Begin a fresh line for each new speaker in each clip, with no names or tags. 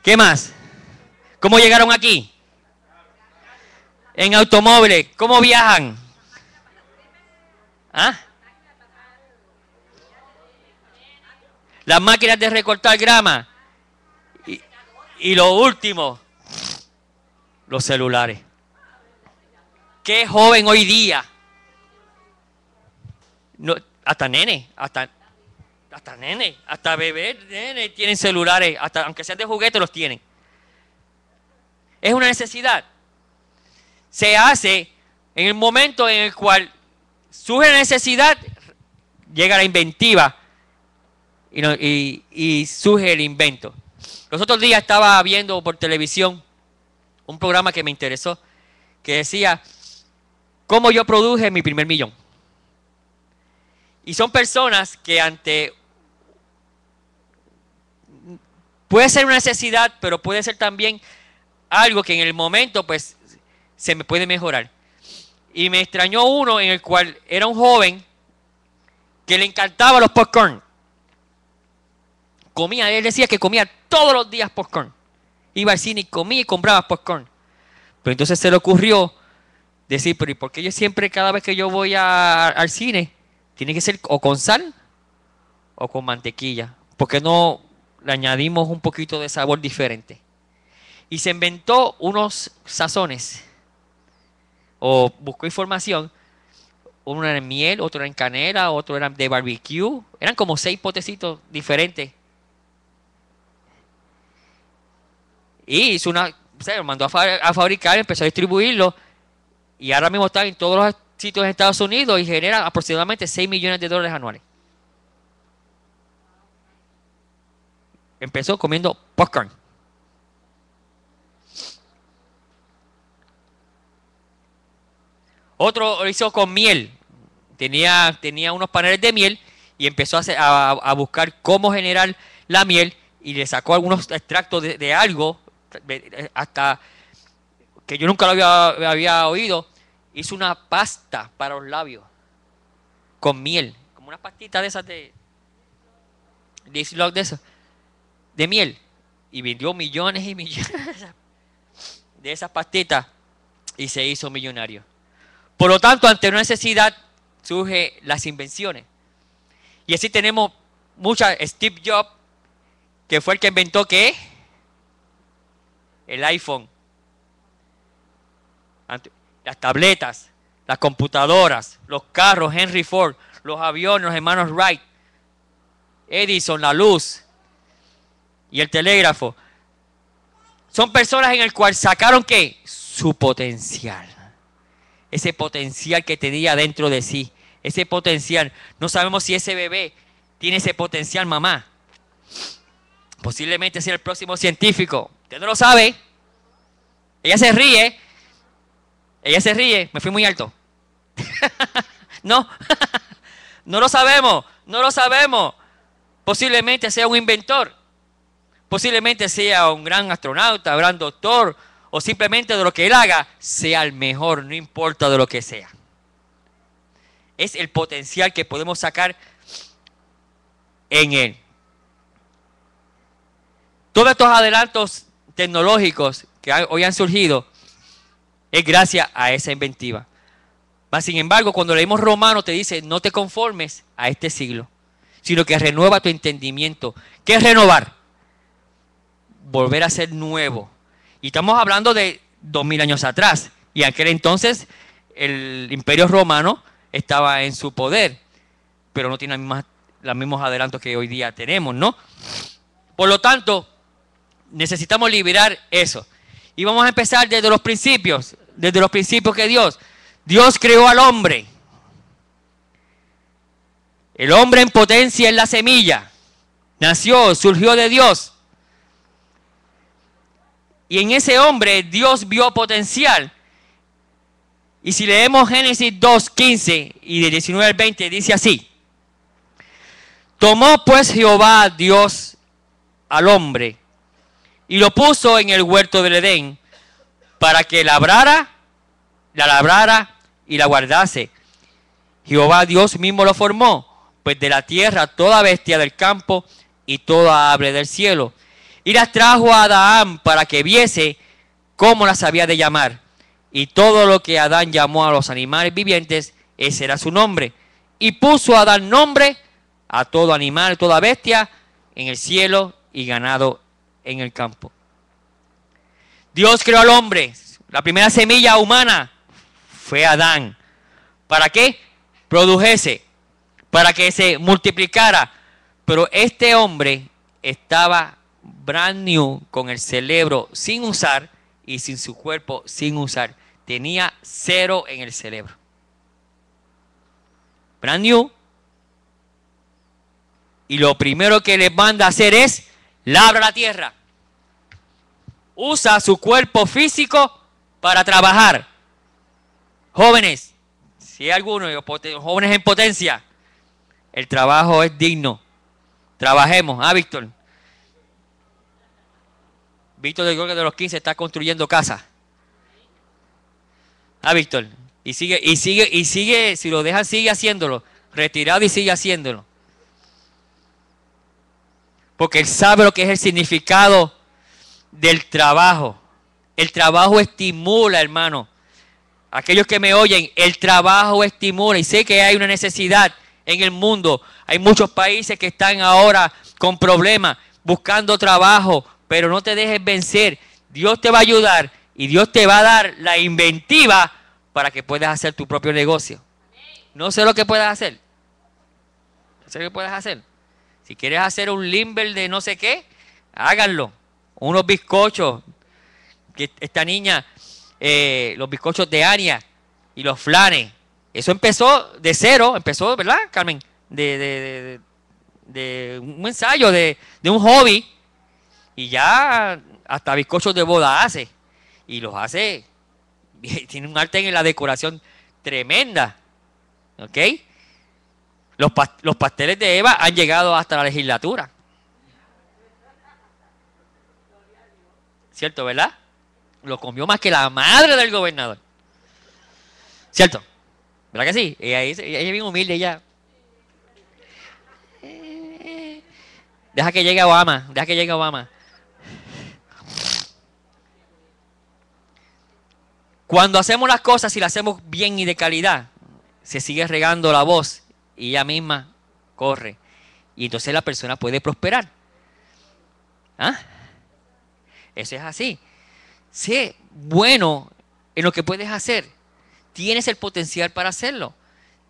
¿Qué más? ¿Cómo llegaron aquí? En automóviles. ¿Cómo viajan? ¿Ah? Las máquinas de recortar grama. Y lo último, los celulares. ¿Qué joven hoy día? No, hasta nene, hasta bebés, nene tienen celulares, hasta aunque sean de juguete los tienen. Es una necesidad. Se hace en el momento en el cual surge la necesidad, llega la inventiva y surge el invento. Los otros días estaba viendo por televisión un programa que me interesó, que decía cómo yo produje mi primer millón. Y son personas que puede ser una necesidad, pero puede ser también algo que en el momento pues se me puede mejorar. Y me extrañó uno en el cual era un joven que le encantaba los popcorn. Él decía que comía todos los días popcorn. Iba al cine y comía y compraba popcorn. Pero entonces se le ocurrió decir, pero ¿y por qué yo siempre, cada vez que yo voy al cine, tiene que ser o con sal o con mantequilla? ¿Por qué no le añadimos un poquito de sabor diferente? Y se inventó unos sazones, o buscó información. Uno era en miel, otro era en canela, otro era de barbecue. Eran como 6 potecitos diferentes. Y hizo lo mandó a fabricar, empezó a distribuirlo. Y ahora mismo está en todos los sitios de Estados Unidos y genera aproximadamente $6 millones anuales. Empezó comiendo popcorn. Otro lo hizo con miel. Tenía unos paneles de miel y empezó a buscar cómo generar la miel y le sacó algunos extractos de algo, hasta que yo nunca lo había oído. Hizo una pasta para los labios con miel, como una pastita de esas de miel, y vendió millones y millones de esas pastitas y se hizo millonario. Por lo tanto, ante una necesidad surgen las invenciones. Y así tenemos muchas. Steve Jobs, que fue el que inventó ¿qué? El iPhone. Las tabletas, las computadoras, los carros, Henry Ford, los aviones, los hermanos Wright, Edison, la luz y el telégrafo. Son personas en el cual sacaron ¿qué? Su potencial. Ese potencial que tenía dentro de sí. Ese potencial. No sabemos si ese bebé tiene ese potencial, mamá. Posiblemente sea el próximo científico. Usted no lo sabe. Ella se ríe. Me fui muy alto. No. No lo sabemos. Posiblemente sea un inventor. Posiblemente sea un gran astronauta, un gran doctor. O simplemente de lo que él haga, sea el mejor, no importa de lo que sea. Es el potencial que podemos sacar en él. Todos estos adelantos tecnológicos que hoy han surgido es gracias a esa inventiva. Mas, sin embargo, cuando leímos Romanos te dice, no te conformes a este siglo, sino que renueva tu entendimiento. ¿Qué es renovar? Volver a ser nuevo. Y estamos hablando de 2000 años atrás. Y en aquel entonces el Imperio Romano estaba en su poder, pero no tiene los mismos adelantos que hoy día tenemos, ¿no? Por lo tanto, necesitamos liberar eso. Y vamos a empezar desde los principios que Dios creó al hombre. El hombre en potencia es la semilla. Nació, surgió de Dios. Y en ese hombre Dios vio potencial. Y si leemos Génesis 2:15 y de 19 al 20, dice así: tomó pues Jehová Dios al hombre y lo puso en el huerto del Edén para que la labrara y la guardase. Jehová Dios mismo lo formó, pues de la tierra toda bestia del campo y toda ave del cielo, y las trajo a Adán para que viese cómo las había de llamar. Y todo lo que Adán llamó a los animales vivientes, ese era su nombre. Y puso a Adán nombre a todo animal, toda bestia en el cielo y ganado en el campo. Dios creó al hombre. La primera semilla humana fue Adán. ¿Para qué? Produjese, para que se multiplicara. Pero este hombre estaba brand new, con el cerebro sin usar y sin su cuerpo sin usar. Tenía 0 en el cerebro. Brand new. Y lo primero que le manda a hacer es labra la tierra. Usa su cuerpo físico para trabajar. Jóvenes, si hay alguno, jóvenes en potencia, el trabajo es digno. Trabajemos. Víctor. Víctor de los 15 está construyendo casa. Víctor. Y sigue, si lo dejan, sigue haciéndolo. Retirado y sigue haciéndolo. Porque él sabe lo que es el significado del trabajo. El trabajo estimula, hermano. Aquellos que me oyen, el trabajo estimula. Y sé que hay una necesidad en el mundo. Hay muchos países que están ahora con problemas, buscando trabajo. Pero no te dejes vencer. Dios te va a ayudar y Dios te va a dar la inventiva para que puedas hacer tu propio negocio. No sé lo que puedas hacer. No sé lo que puedas hacer. Si quieres hacer un limber de no sé qué, háganlo. Unos bizcochos. Que esta niña, los bizcochos de Ania y los flanes. Eso empezó de 0, empezó, ¿verdad, Carmen? De un ensayo, de un hobby. Y ya hasta bizcochos de boda hace. Y los hace. Tiene un arte en la decoración tremenda. ¿Ok? Los pasteles de Eva han llegado hasta la legislatura. ¿Cierto, verdad? Lo comió más que la madre del gobernador. ¿Cierto? ¿Verdad que sí? Ella es bien humilde, ella. Deja que llegue Obama. Deja que llegue Obama. Cuando hacemos las cosas y las hacemos bien y de calidad, se sigue regando la voz y ella misma corre. Y entonces la persona puede prosperar. Eso es así. Sé bueno en lo que puedes hacer. Tienes el potencial para hacerlo.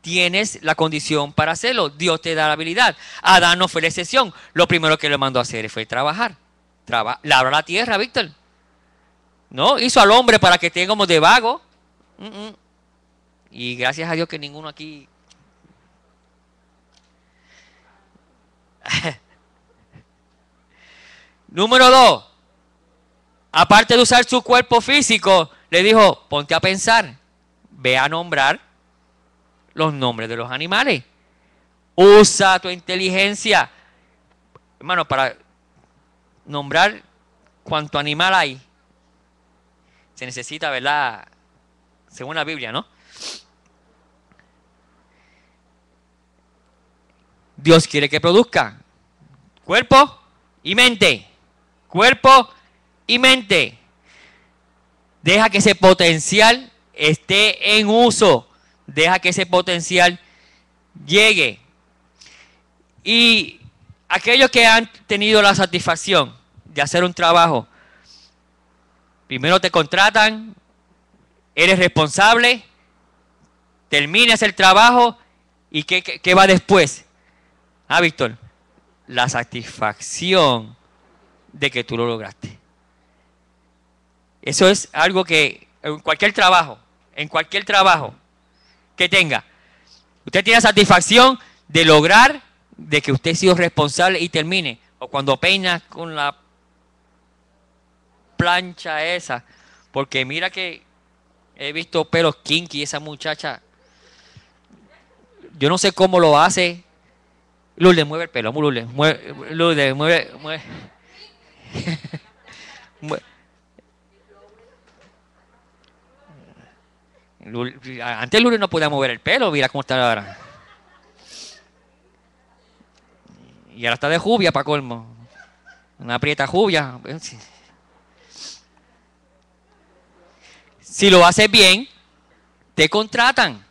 Tienes la condición para hacerlo. Dios te da la habilidad. Adán no fue la excepción. Lo primero que le mandó a hacer fue trabajar. Labrar la tierra, Víctor. No, hizo al hombre para que esté como de vago. Y gracias a Dios que ninguno aquí. Número 2. Aparte de usar su cuerpo físico, le dijo, ponte a pensar. Ve a nombrar los nombres de los animales. Usa tu inteligencia. Hermano, para nombrar cuánto animal hay, se necesita, ¿verdad? Según la Biblia, ¿no? Dios quiere que produzca cuerpo y mente. Cuerpo y mente. Deja que ese potencial esté en uso. Deja que ese potencial llegue. Y aquellos que han tenido la satisfacción de hacer un trabajo, primero te contratan, eres responsable, terminas el trabajo y ¿qué va después? Víctor, la satisfacción de que tú lo lograste. Eso es algo que en cualquier trabajo que tenga, usted tiene la satisfacción de lograr de que usted ha sido responsable y termine. O cuando peina con la plancha esa, porque mira que he visto pelos kinky, esa muchacha, yo no sé cómo lo hace. Lourdes, mueve el pelo, Lourdes, mueve. Antes Lourdes no podía mover el pelo, mira cómo está ahora. Y ahora está de jubia para colmo. una prieta rubia. Si lo haces bien, te contratan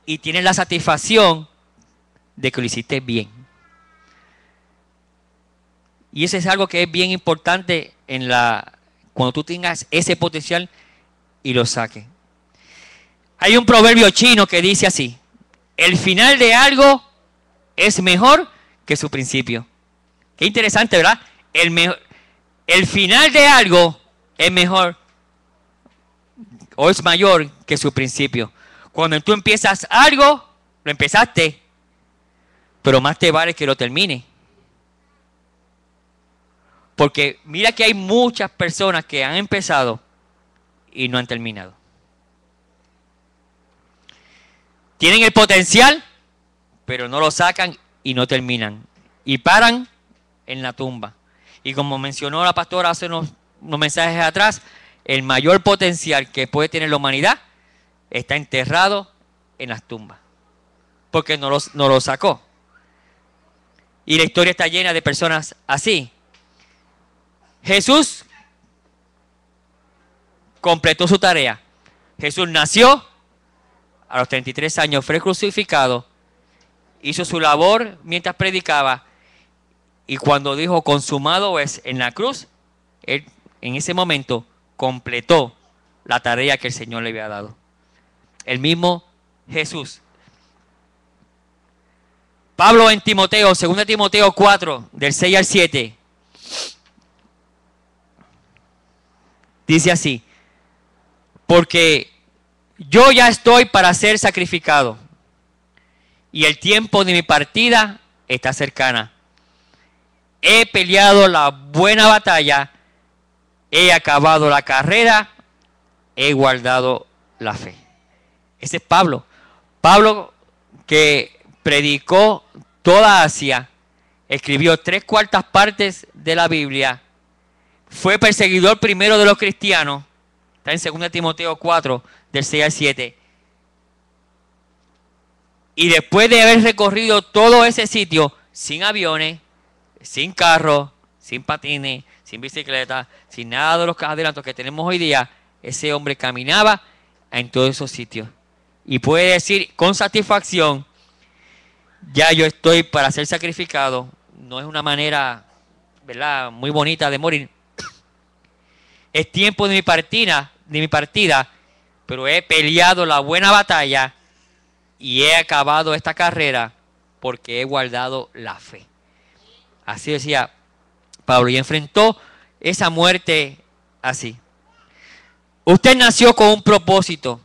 y tienes la satisfacción de que lo hiciste bien. Y eso es algo que es bien importante cuando tú tengas ese potencial y lo saques. Hay un proverbio chino que dice así: el final de algo es mejor que su principio. Qué interesante, ¿verdad? El final de algo es mejor o es mayor que su principio. Cuando tú empiezas algo, lo empezaste, pero más te vale que lo termine. Porque mira que hay muchas personas que han empezado y no han terminado. Tienen el potencial, pero no lo sacan y no terminan. Y paran en la tumba. Y como mencionó la pastora hace unos mensajes atrás, el mayor potencial que puede tener la humanidad está enterrado en las tumbas. Porque no lo sacó. Y la historia está llena de personas así. Jesús completó su tarea. Jesús nació, a los 33 años fue crucificado, hizo su labor mientras predicaba, y cuando dijo consumado es en la cruz, él en ese momento completó la tarea que el Señor le había dado. El mismo Jesús. Pablo en Timoteo, 2 Timoteo 4, del 6 al 7, dice así: porque yo ya estoy para ser sacrificado, y el tiempo de mi partida está cercana. He peleado la buena batalla, he acabado la carrera, he guardado la fe. Ese es Pablo. Pablo, que predicó toda Asia, escribió 3/4 partes de la Biblia, fue perseguidor primero de los cristianos, está en 2 Timoteo 4, del 6 al 7. Y después de haber recorrido todo ese sitio, sin aviones, sin carros, sin patines, sin bicicleta, sin nada de los adelantos que tenemos hoy día, ese hombre caminaba en todos esos sitios. Y puede decir con satisfacción: ya yo estoy para ser sacrificado. No es una manera, ¿verdad?, muy bonita de morir. Es tiempo de mi partida, pero he peleado la buena batalla y he acabado esta carrera porque he guardado la fe. Así decía Pablo, y enfrentó esa muerte así. Usted nació con un propósito.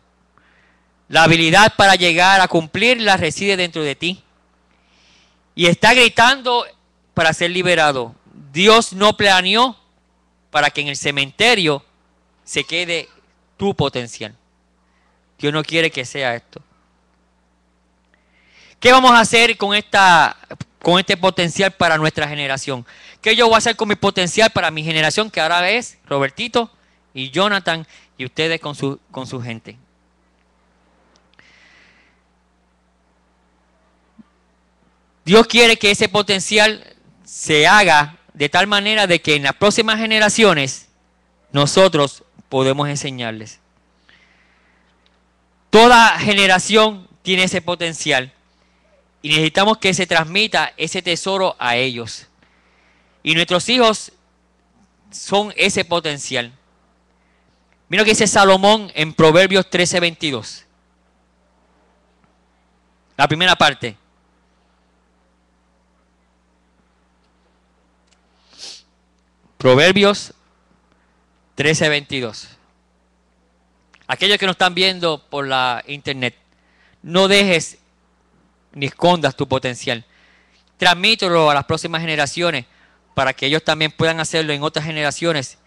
La habilidad para llegar a cumplirla reside dentro de ti. Y está gritando para ser liberado. Dios no planeó para que en el cementerio se quede tu potencial. Dios no quiere que sea esto. ¿Qué vamos a hacer con este potencial para nuestra generación? ¿Qué yo voy a hacer con mi potencial para mi generación, que ahora es Robertito y Jonathan y ustedes con su gente? Dios quiere que ese potencial se haga de tal manera de que en las próximas generaciones nosotros podemos enseñarles. Toda generación tiene ese potencial y necesitamos que se transmita ese tesoro a ellos. Y nuestros hijos son ese potencial. Mira lo que dice Salomón en Proverbios 13:22. La primera parte. Proverbios 13:22. Aquellos que nos están viendo por la internet, no dejes ni escondas tu potencial. Transmítelo a las próximas generaciones para que ellos también puedan hacerlo en otras generaciones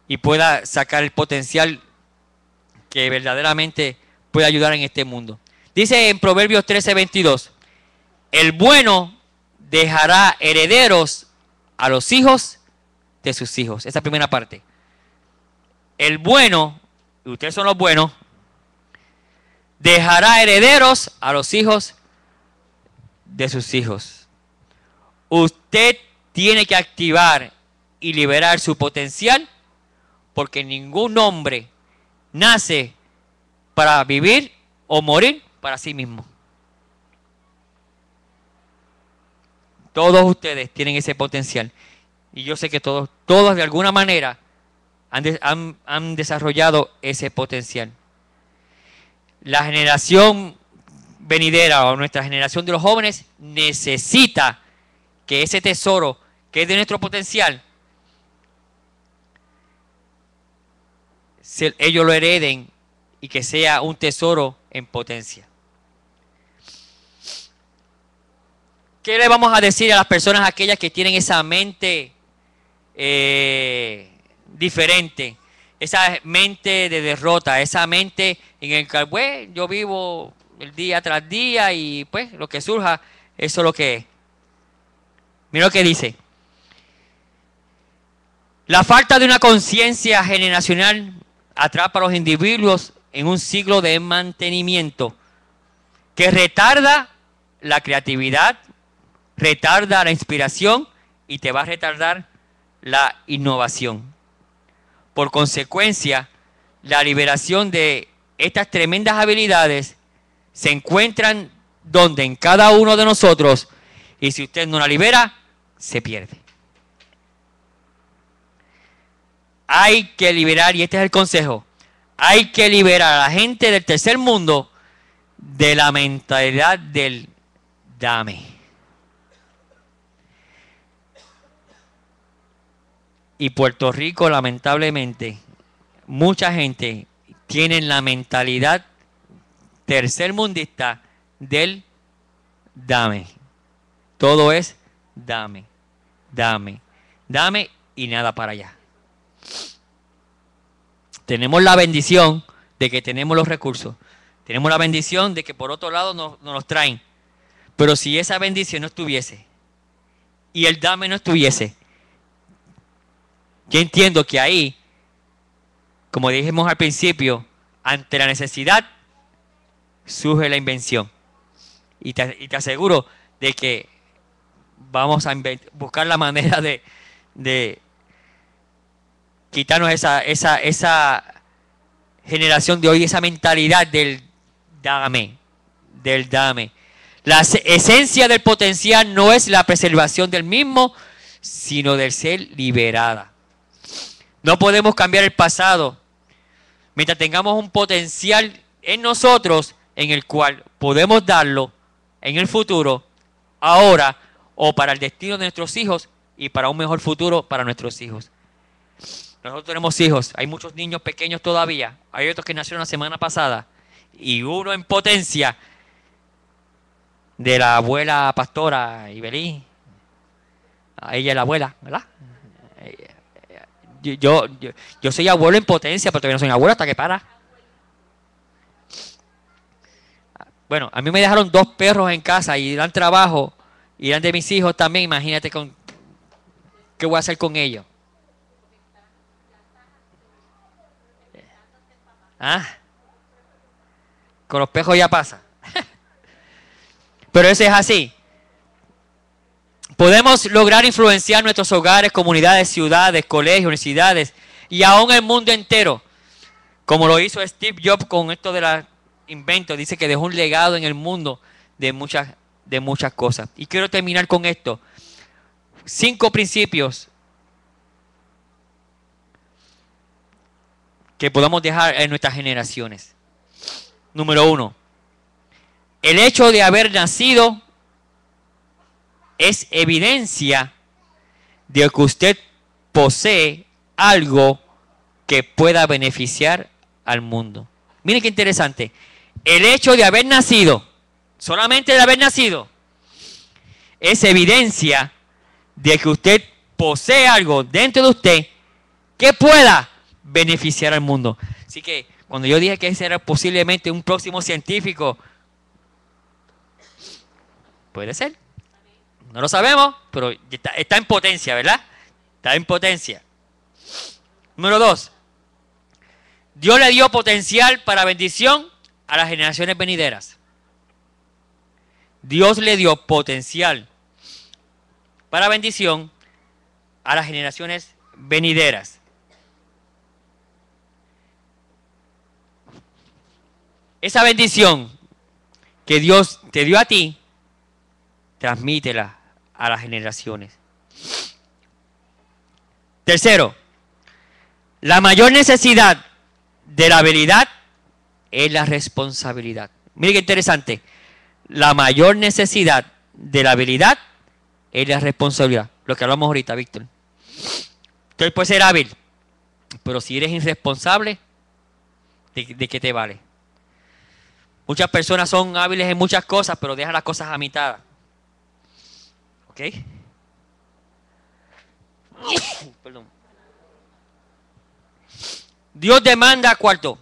y pueda sacar el potencial que verdaderamente puede ayudar en este mundo. Dice en Proverbios 13:22, el bueno dejará herederos a los hijos de sus hijos. Esa primera parte. El bueno, y ustedes son los buenos, dejará herederos a los hijos de sus hijos. Usted tiene que activar y liberar su potencial, porque ningún hombre nace para vivir o morir para sí mismo. Todos ustedes tienen ese potencial. Y yo sé que todos de alguna manera han desarrollado ese potencial. La generación venidera o nuestra generación de los jóvenes necesita que ese tesoro que es de nuestro potencial, ellos lo hereden y que sea un tesoro en potencia. ¿Qué le vamos a decir a las personas aquellas que tienen esa mente diferente? Esa mente de derrota, esa mente en el que pues, yo vivo el día tras día y pues lo que surja, eso es lo que es. Mira lo que dice. La falta de una conciencia generacional atrapa a los individuos en un ciclo de mantenimiento que retarda la creatividad, retarda la inspiración y te va a retardar la innovación. Por consecuencia, la liberación de estas tremendas habilidades se encuentran donde en cada uno de nosotros, y si usted no la libera, se pierde. Hay que liberar, y este es el consejo, hay que liberar a la gente del tercer mundo de la mentalidad del dame. Y Puerto Rico, lamentablemente, mucha gente tiene la mentalidad tercermundista del dame. Todo es dame, dame, dame y nada para allá. Tenemos la bendición de que tenemos los recursos. Tenemos la bendición de que por otro lado nos los traen. Pero si esa bendición no estuviese y el dame no estuviese, yo entiendo que ahí, como dijimos al principio, ante la necesidad surge la invención. Y te aseguro de que vamos a buscar la manera de quitarnos esa generación de hoy, esa mentalidad del dame, del dame. La esencia del potencial no es la preservación del mismo, sino del ser liberada. No podemos cambiar el pasado mientras tengamos un potencial en nosotros en el cual podemos darlo en el futuro, ahora o para el destino de nuestros hijos y para un mejor futuro para nuestros hijos. Nosotros tenemos hijos, hay muchos niños pequeños todavía, hay otros que nacieron la semana pasada y uno en potencia de la abuela pastora Ibelí, a ella es la abuela, ¿verdad? Yo soy abuelo en potencia, pero todavía no soy abuelo hasta que para. Bueno, a mí me dejaron 2 perros en casa y dan trabajo y dan de mis hijos también. Imagínate qué voy a hacer con ellos. ¿Ah? Con los perros ya pasa. Pero eso es así. Podemos lograr influenciar nuestros hogares, comunidades, ciudades, colegios, universidades y aún el mundo entero. Como lo hizo Steve Jobs con esto de los inventos. Dice que dejó un legado en el mundo de muchas cosas. Y quiero terminar con esto. 5 principios que podamos dejar en nuestras generaciones. Número 1. El hecho de haber nacido es evidencia de que usted posee algo que pueda beneficiar al mundo. Miren qué interesante. El hecho de haber nacido, solamente de haber nacido, es evidencia de que usted posee algo dentro de usted que pueda beneficiar al mundo. Así que cuando yo dije que ese era posiblemente un próximo científico, puede ser. No lo sabemos, pero está en potencia, ¿verdad? Está en potencia. Número 2. Dios le dio potencial para bendición a las generaciones venideras. Dios le dio potencial para bendición a las generaciones venideras. Esa bendición que Dios te dio a ti, transmítela a las generaciones. Tercero, la mayor necesidad de la habilidad es la responsabilidad. Mire qué interesante. La mayor necesidad de la habilidad es la responsabilidad. Lo que hablamos ahorita, Víctor. Usted puede ser hábil, pero si eres irresponsable, ¿de qué te vale? Muchas personas son hábiles en muchas cosas, pero dejan las cosas a mitad. ¿Ok? Perdón. Dios demanda, cuarto,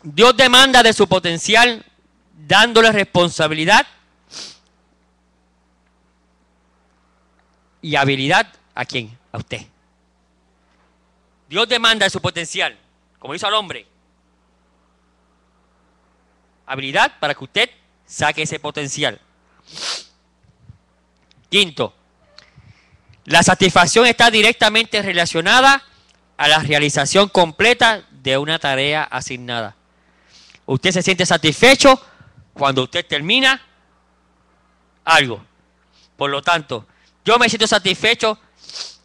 Dios demanda de su potencial dándole responsabilidad y habilidad ¿a quién? A usted. Dios demanda de su potencial, como hizo al hombre, habilidad para que usted saque ese potencial. Quinto, la satisfacción está directamente relacionada a la realización completa de una tarea asignada. Usted se siente satisfecho cuando usted termina algo. Por lo tanto, yo me siento satisfecho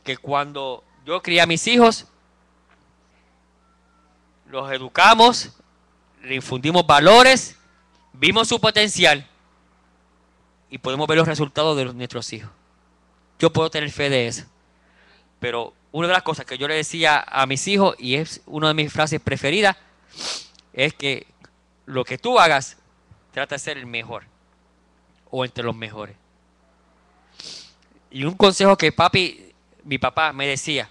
que cuando yo crié a mis hijos, los educamos, le infundimos valores, vimos su potencial y podemos ver los resultados de nuestros hijos. Yo puedo tener fe de eso. Pero una de las cosas que yo le decía a mis hijos, y es una de mis frases preferidas, es que lo que tú hagas, trata de ser el mejor o entre los mejores. Y un consejo que mi papá me decía,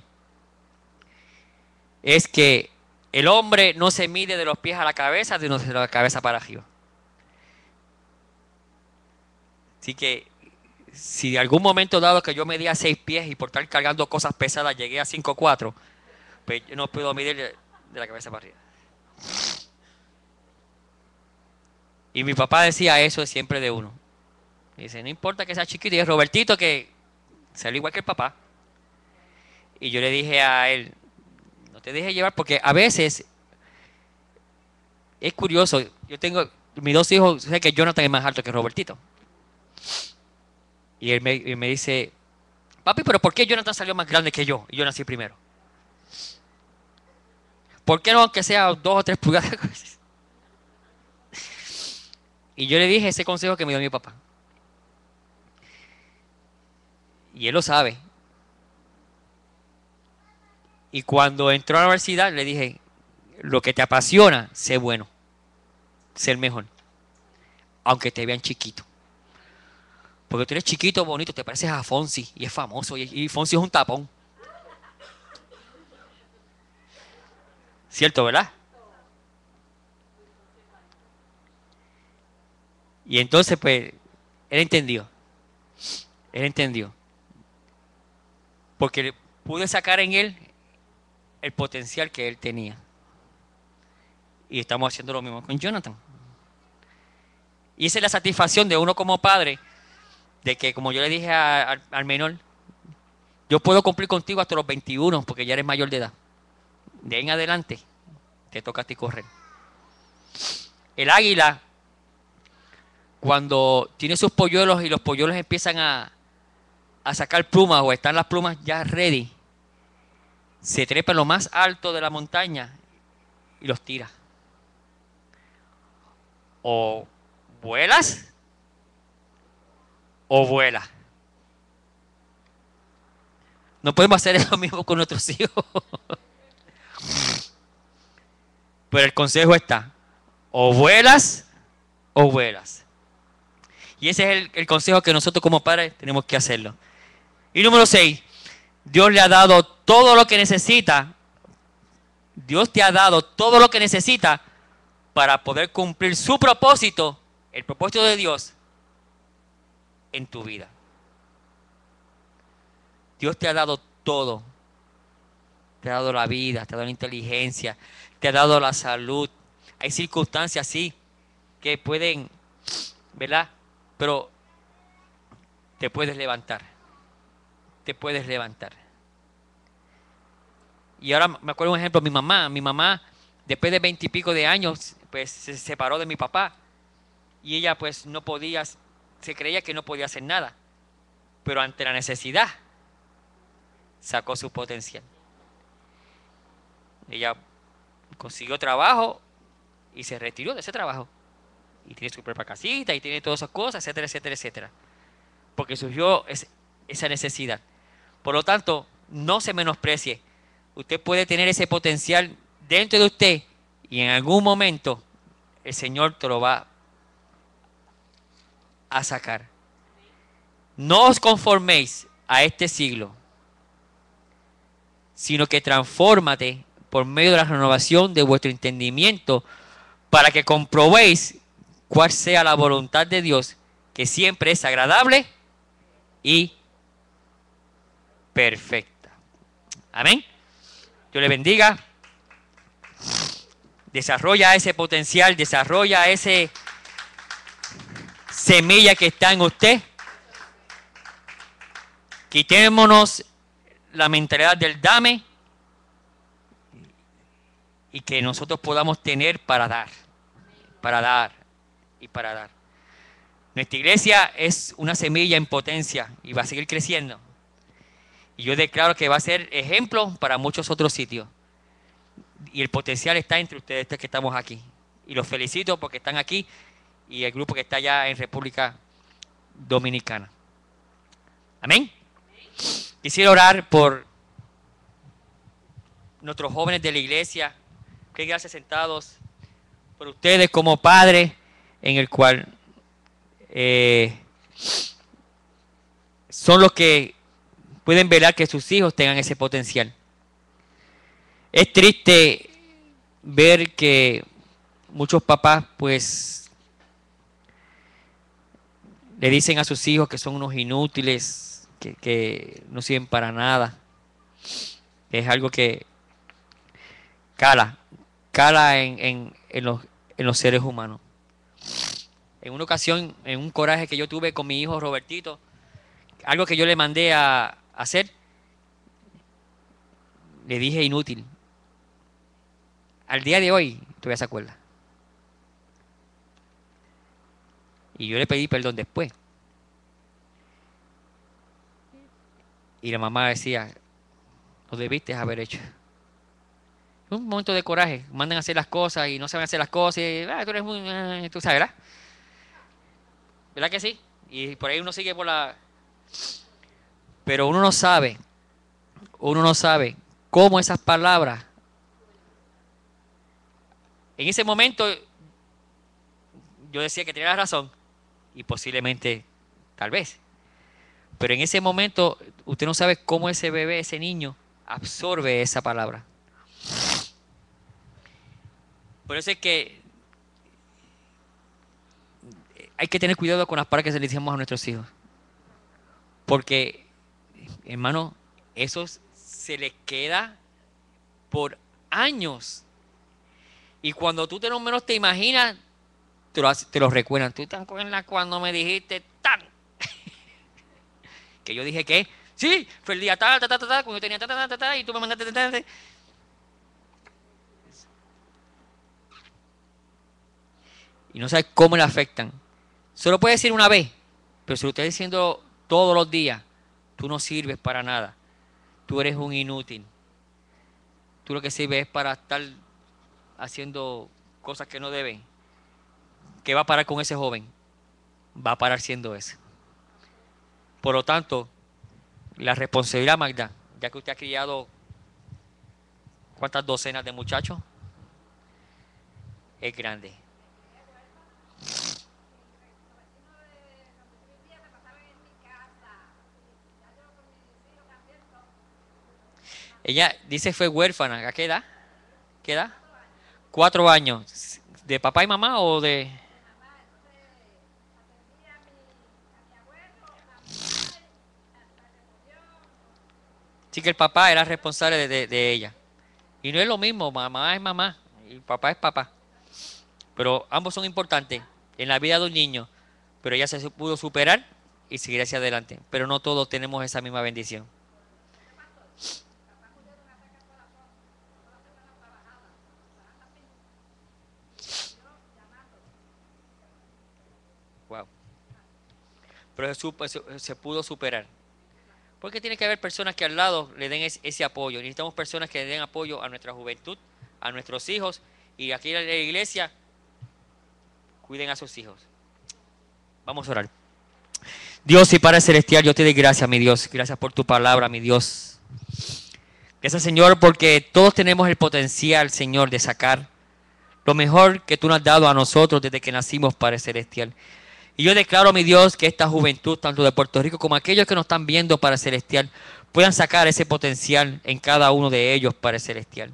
es que el hombre no se mide de los pies a la cabeza, sino de la cabeza para arriba. Así que si de algún momento dado que yo medía 6 pies y por estar cargando cosas pesadas llegué a 5'4", pues yo no puedo medir de la cabeza para arriba. Y mi papá decía eso siempre de uno. Dice, no importa que sea chiquito, y es Robertito que salió igual que el papá. Y yo le dije a él, no te dejes llevar, porque a veces es curioso. Yo tengo mis 2 hijos, sé que Jonathan es más alto que Robertito. Y él me dice, papi, pero ¿por qué Jonathan salió más grande que yo? Y yo nací primero. ¿Por qué no, aunque sea 2 o 3 pulgadas? Y yo le dije ese consejo que me dio mi papá. Y él lo sabe. Y cuando entró a la universidad le dije, lo que te apasiona, sé bueno, sé el mejor, aunque te vean chiquito. Porque tú eres chiquito, bonito, te pareces a Fonsi y es famoso y Fonsi es un tapón. ¿Cierto, verdad? Y entonces pues él entendió. Él entendió. Porque pude sacar en él el potencial que él tenía. Y estamos haciendo lo mismo con Jonathan. Y esa es la satisfacción de uno como padre, de que como yo le dije al menor, yo puedo cumplir contigo hasta los 21 porque ya eres mayor de edad. De ahí en adelante te toca a ti correr. El águila, cuando tiene sus polluelos y los polluelos empiezan a sacar plumas o están las plumas ya ready, se trepa en lo más alto de la montaña y los tira. O vuelas o vuelas. No podemos hacer eso mismo con nuestros hijos. Pero el consejo está, o vuelas o vuelas. Y ese es el consejo que nosotros como padres tenemos que hacerlo. Y número 6, Dios le ha dado todo lo que necesita. Dios te ha dado todo lo que necesita para poder cumplir su propósito, el propósito de Dios en tu vida. Dios te ha dado todo. Te ha dado la vida, te ha dado la inteligencia, te ha dado la salud. Hay circunstancias, sí, que pueden, ¿verdad? Pero te puedes levantar. Te puedes levantar. Y ahora me acuerdo un ejemplo, mi mamá, después de 20 y pico de años, pues se separó de mi papá. Y ella pues no podía, se creía que no podía hacer nada. Pero ante la necesidad, sacó su potencial. Ella consiguió trabajo y se retiró de ese trabajo. Y tiene su propia casita y tiene todas esas cosas, etcétera, etcétera, etcétera. Porque surgió esa necesidad. Por lo tanto, no se menosprecie. Usted puede tener ese potencial dentro de usted y en algún momento el Señor te lo va a sacar. No os conforméis a este siglo, sino que transfórmate por medio de la renovación de vuestro entendimiento para que comprobéis cuál sea la voluntad de Dios, que siempre es agradable y perfecta. Amén. Dios le bendiga. Desarrolla ese potencial, desarrolla ese semilla que está en usted. Quitémonos la mentalidad del dame y que nosotros podamos tener para dar y para dar. Nuestra iglesia es una semilla en potencia y va a seguir creciendo. Y yo declaro que va a ser ejemplo para muchos otros sitios. Y el potencial está entre ustedes que estamos aquí. Y los felicito porque están aquí y el grupo que está allá en República Dominicana. Amén. Quisiera orar por nuestros jóvenes de la iglesia. Que gracias sentados por ustedes como padres en el cual son los que pueden velar que sus hijos tengan ese potencial. Es triste ver que muchos papás pues le dicen a sus hijos que son unos inútiles, que no sirven para nada. Es algo que cala en los seres humanos. En una ocasión, en un coraje que yo tuve con mi hijo Robertito, algo que yo le mandé a hacer, le dije inútil. Al día de hoy todavía se acuerda. Y yo le pedí perdón después. Y la mamá decía, lo debiste haber hecho. Un momento de coraje, mandan a hacer las cosas y no saben hacer las cosas. Y, tú eres muy, tú sabes, ¿verdad? ¿Verdad que sí? Y por ahí uno sigue por la... Pero uno no sabe cómo esas palabras... En ese momento yo decía que tenía la razón y posiblemente, tal vez. Pero en ese momento usted no sabe cómo ese bebé, ese niño, absorbe esa palabra. Por eso es que hay que tener cuidado con las palabras que se le decimos a nuestros hijos. Porque, hermano, eso se les queda por años. Y cuando tú menos te imaginas, te lo recuerdan. ¿Tú te acuerdas cuando me dijiste tan? Que yo dije que, sí, fue el día tal, cuando yo tenía tal, y tú me mandaste tal. Y no sabes cómo le afectan. Solo puede decir una vez, pero si lo estás diciendo todos los días, tú no sirves para nada. Tú eres un inútil. Tú lo que sirves es para estar haciendo cosas que no deben. ¿Qué va a parar con ese joven? Va a parar siendo ese. Por lo tanto, la responsabilidad, Magda, ya que usted ha criado ¿cuántas docenas de muchachos? Es grande. Ella dice fue huérfana. ¿A qué edad? ¿Qué edad? 4 años. ¿De papá y mamá o de...? Sí, que el papá era responsable de ella. Y no es lo mismo, mamá es mamá y papá es papá. Pero ambos son importantes en la vida de un niño. Pero ella se pudo superar y seguir hacia adelante. Pero no todos tenemos esa misma bendición. pero se pudo superar. Porque tiene que haber personas que al lado le den ese apoyo. Necesitamos personas que le den apoyo a nuestra juventud, a nuestros hijos, y aquí en la iglesia cuiden a sus hijos. Vamos a orar. Dios y Padre Celestial, yo te doy gracias, mi Dios. Gracias por tu palabra, mi Dios. Gracias, Señor, porque todos tenemos el potencial, Señor, de sacar lo mejor que tú nos has dado a nosotros desde que nacimos, Padre Celestial. Y yo declaro, mi Dios, que esta juventud, tanto de Puerto Rico como aquellos que nos están viendo, Padre Celestial, puedan sacar ese potencial en cada uno de ellos, Padre Celestial.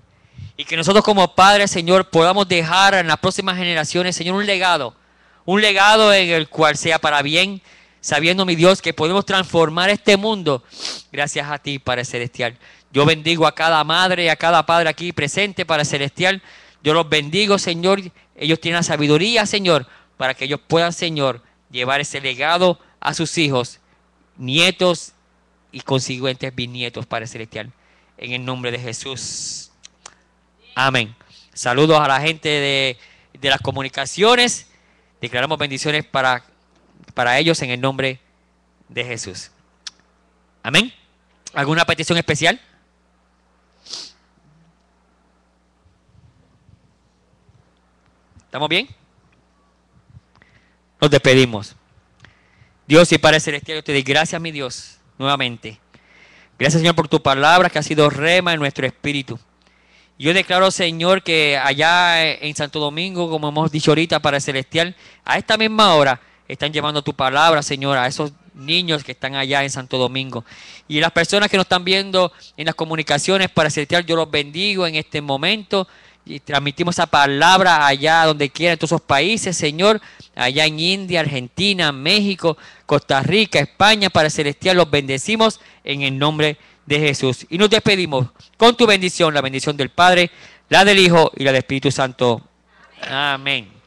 Y que nosotros como padres, Señor, podamos dejar en las próximas generaciones, Señor, un legado en el cual sea para bien, sabiendo, mi Dios, que podemos transformar este mundo gracias a ti, Padre Celestial. Yo bendigo a cada madre y a cada padre aquí presente, Padre Celestial. Yo los bendigo, Señor. Ellos tienen la sabiduría, Señor, para que ellos puedan, Señor, llevar ese legado a sus hijos, nietos y consiguientes bisnietos, Padre Celestial. En el nombre de Jesús. Amén. Saludos a la gente de las comunicaciones. Declaramos bendiciones para ellos en el nombre de Jesús. Amén. ¿Alguna petición especial? ¿Estamos bien? Nos despedimos. Dios y Padre Celestial, yo te doy gracias, mi Dios, nuevamente. Gracias, Señor, por tu palabra que ha sido rema en nuestro espíritu. Yo declaro, Señor, que allá en Santo Domingo, como hemos dicho ahorita, Padre Celestial, a esta misma hora están llevando tu palabra, Señor, a esos niños que están allá en Santo Domingo. Y las personas que nos están viendo en las comunicaciones, Padre Celestial, yo los bendigo en este momento. Y transmitimos esa palabra allá donde quiera, en todos esos países, Señor, allá en India, Argentina, México, Costa Rica, España, Padre Celestial, los bendecimos en el nombre de Jesús. Y nos despedimos con tu bendición, la bendición del Padre, la del Hijo y la del Espíritu Santo. Amén.